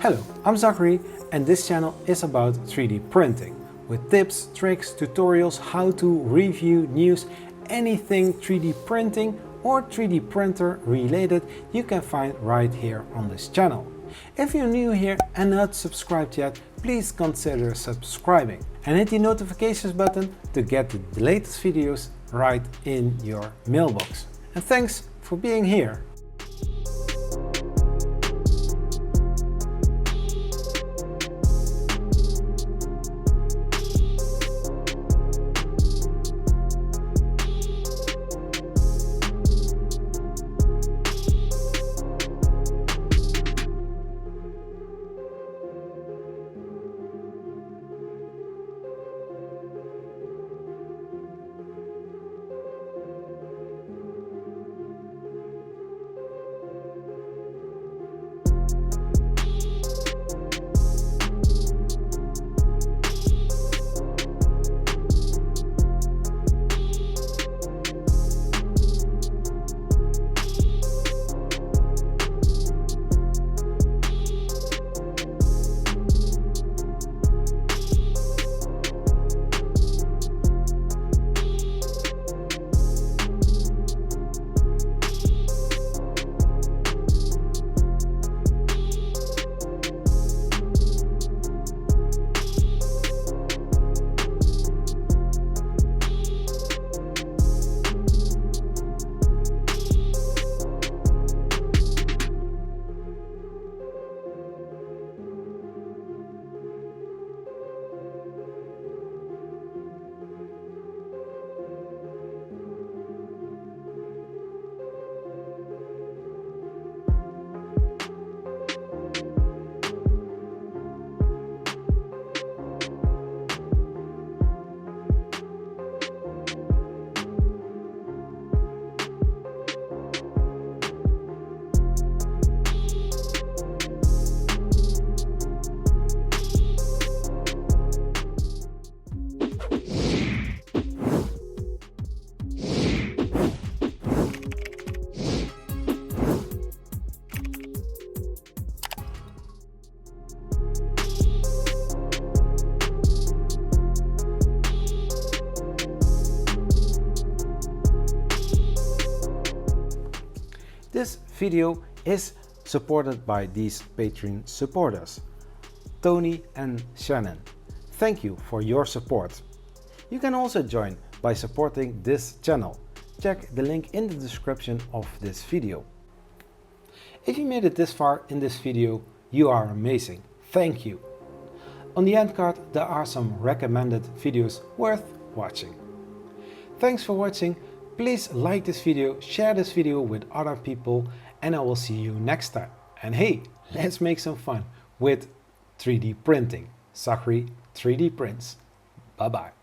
Hello, I'm Zachary and this channel is about 3D printing with tips, tricks, tutorials, how to review news, anything 3D printing or 3D printer related you can find right here on this channel. If you're new here and not subscribed yet, please consider subscribing and hit the notifications button to get the latest videos right in your mailbox. And thanks for being here. This video is supported by these Patreon supporters, Tony and Shannon. Thank you for your support. You can also join by supporting this channel. Check the link in the description of this video. If you made it this far in this video, you are amazing. Thank you. On the end card there are some recommended videos worth watching. Thanks for watching. Please like this video, share this video with other people, and I will see you next time. And hey, let's make some fun with 3D printing. Zachary 3D Prints. Bye bye.